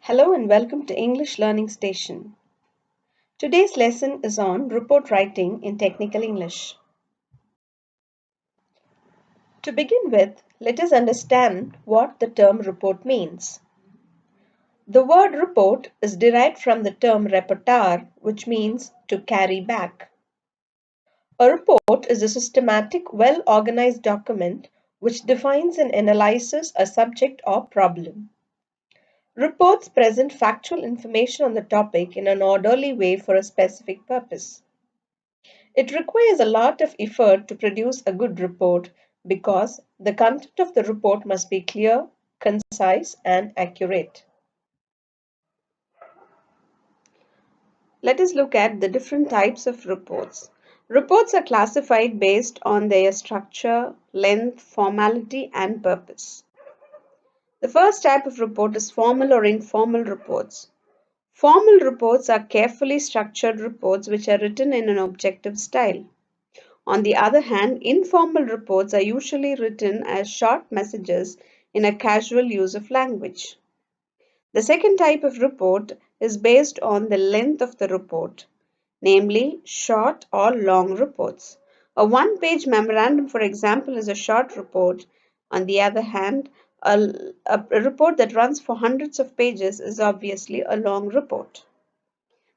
Hello and welcome to English Learning Station. Today's lesson is on report writing in technical English. To begin with, let us understand what the term report means. The word report is derived from the term reportar, which means to carry back. A report is a systematic, well organized document which defines and analyzes a subject or problem. Reports present factual information on the topic in an orderly way for a specific purpose. It requires a lot of effort to produce a good report because the content of the report must be clear, concise, and accurate. Let us look at the different types of reports. Reports are classified based on their structure, length, formality, and purpose. The first type of report is formal or informal reports. Formal reports are carefully structured reports which are written in an objective style. On the other hand, informal reports are usually written as short messages in a casual use of language. The second type of report is based on the length of the report, namely short or long reports. A one-page memorandum, for example, is a short report. On the other hand, a report that runs for hundreds of pages is obviously a long report.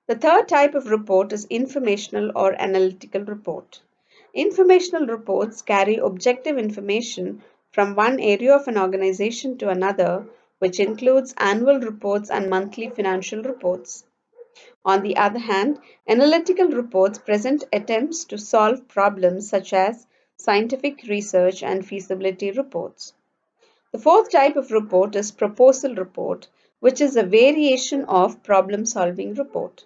The third type of report is informational or analytical report. Informational reports carry objective information from one area of an organization to another, which includes annual reports and monthly financial reports. On the other hand, analytical reports present attempts to solve problems such as scientific research and feasibility reports. The fourth type of report is proposal report, which is a variation of problem solving report.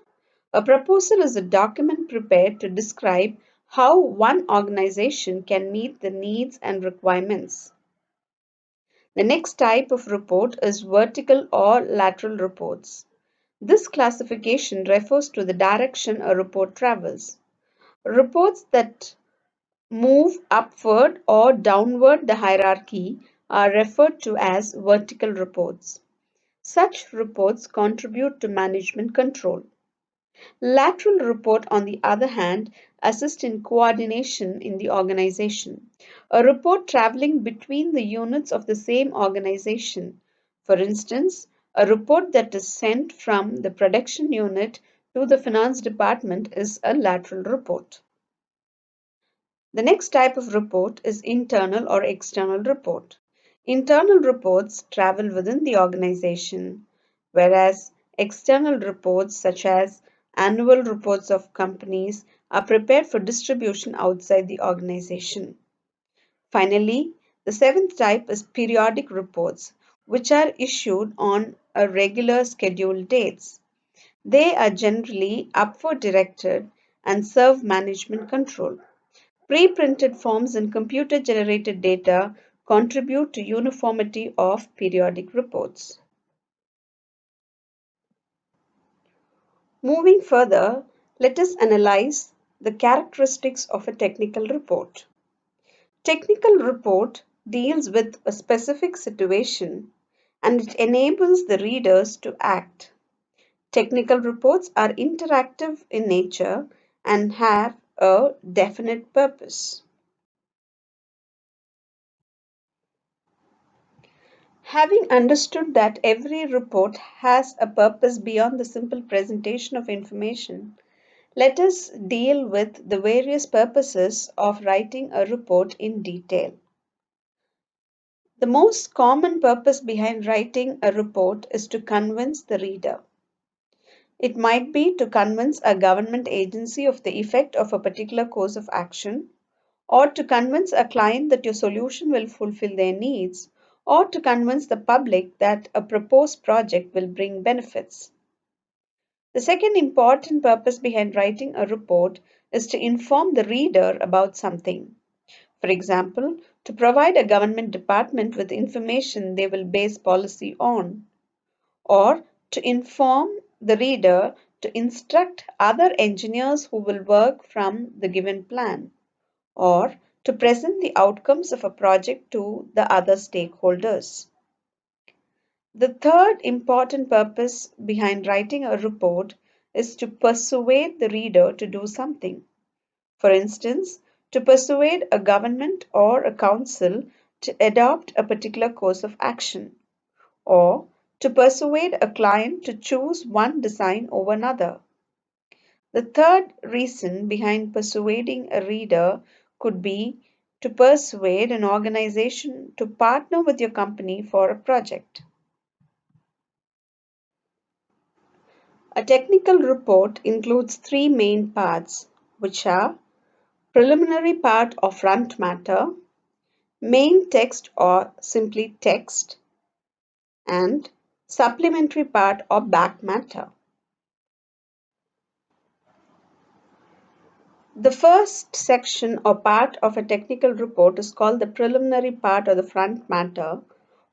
A proposal is a document prepared to describe how one organization can meet the needs and requirements. The next type of report is vertical or lateral reports. This classification refers to the direction a report travels. Reports that move upward or downward the hierarchy are referred to as vertical reports. Such reports contribute to management control. Lateral report, on the other hand, assist in coordination in the organization. A report traveling between the units of the same organization. For instance, a report that is sent from the production unit to the finance department is a lateral report. The next type of report is internal or external report. Internal reports travel within the organization, whereas external reports, such as annual reports of companies, are prepared for distribution outside the organization. Finally, the seventh type is periodic reports, which are issued on a regular scheduled dates. They are generally upward directed and serve management control. Pre-printed forms and computer-generated data contribute to uniformity of periodic reports. Moving further, let us analyze the characteristics of a technical report. Technical report deals with a specific situation and it enables the readers to act. Technical reports are interactive in nature and have a definite purpose. Having understood that every report has a purpose beyond the simple presentation of information, let us deal with the various purposes of writing a report in detail. The most common purpose behind writing a report is to convince the reader. It might be to convince a government agency of the effect of a particular course of action, or to convince a client that your solution will fulfill their needs, or to convince the public that a proposed project will bring benefits. The second important purpose behind writing a report is to inform the reader about something. For example, to provide a government department with information they will base policy on, or to inform the reader to instruct other engineers who will work from the given plan, or to present the outcomes of a project to the other stakeholders. The third important purpose behind writing a report is to persuade the reader to do something. For instance, to persuade a government or a council to adopt a particular course of action, or to persuade a client to choose one design over another. The third reason behind persuading a reader could be to persuade an organization to partner with your company for a project. A technical report includes three main parts, which are preliminary part or front matter, main text or simply text, and supplementary part or back matter. The first section or part of a technical report is called the preliminary part or the front matter,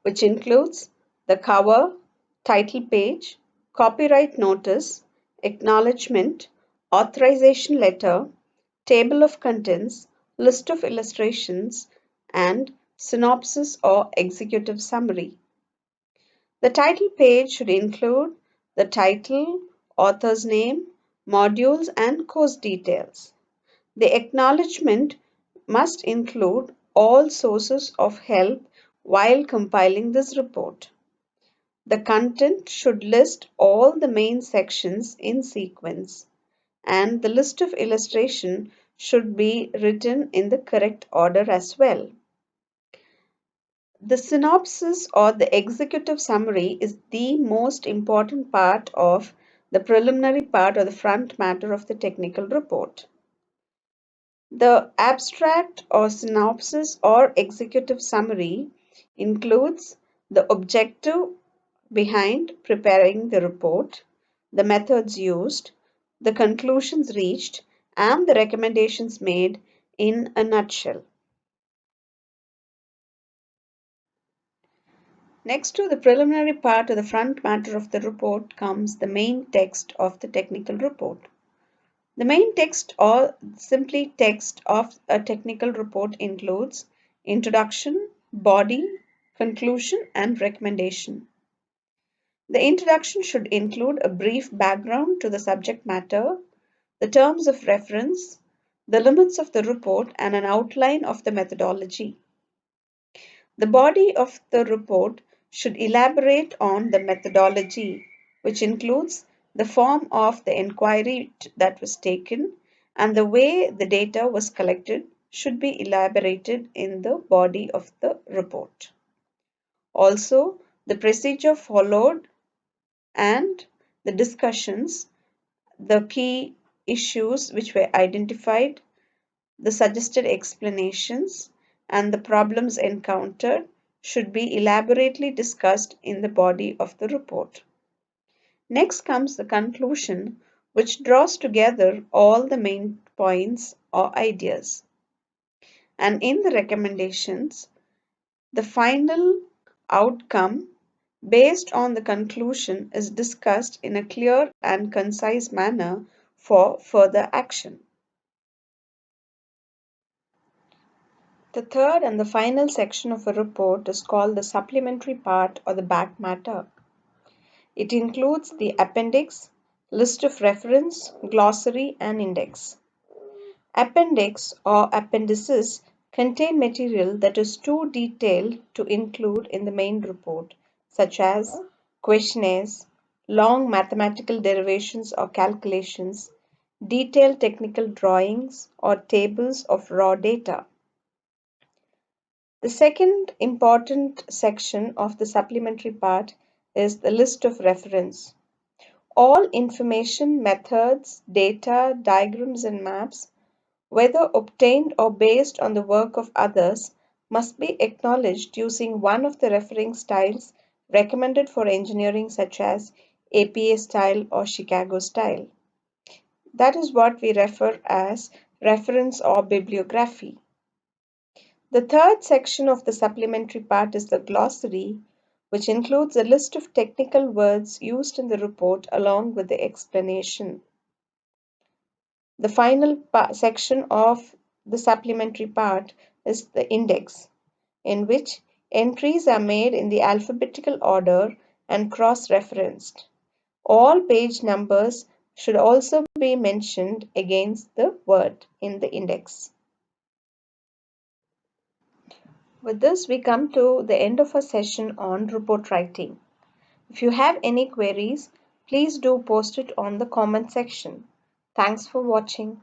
which includes the cover, title page, copyright notice, acknowledgement, authorization letter, table of contents, list of illustrations, and synopsis or executive summary. The title page should include the title, author's name, modules, and course details. The acknowledgement must include all sources of help while compiling this report. The content should list all the main sections in sequence, and the list of illustration should be written in the correct order as well. The synopsis or the executive summary is the most important part of the preliminary part or the front matter of the technical report. The abstract or synopsis or executive summary includes the objective behind preparing the report, the methods used, the conclusions reached, and the recommendations made in a nutshell. Next to the preliminary part or the front matter of the report comes the main text of the technical report. The main text or simply text of a technical report includes introduction, body, conclusion, and recommendation. The introduction should include a brief background to the subject matter, the terms of reference, the limits of the report, and an outline of the methodology. The body of the report should elaborate on the methodology, which includes the form of the inquiry that was taken and the way the data was collected should be elaborated in the body of the report. Also, the procedure followed and the discussions, the key issues which were identified, the suggested explanations, and the problems encountered should be elaborately discussed in the body of the report. Next comes the conclusion, which draws together all the main points or ideas. And in the recommendations, the final outcome based on the conclusion is discussed in a clear and concise manner for further action. The third and the final section of a report is called the supplementary part or the back matter. It includes the appendix, list of reference, glossary, and index. Appendix or appendices contain material that is too detailed to include in the main report, such as questionnaires, long mathematical derivations or calculations, detailed technical drawings, or tables of raw data. The second important section of the supplementary part is the list of reference. All information, methods, data, diagrams, and maps, whether obtained or based on the work of others, must be acknowledged using one of the referring styles recommended for engineering, such as APA style or Chicago style. That is what we refer as reference or bibliography. The third section of the supplementary part is the glossary, which includes a list of technical words used in the report along with the explanation. The final section of the supplementary part is the index, in which entries are made in the alphabetical order and cross-referenced. All page numbers should also be mentioned against the word in the index. With this, we come to the end of our session on report writing. If you have any queries, please do post it on the comment section. Thanks for watching.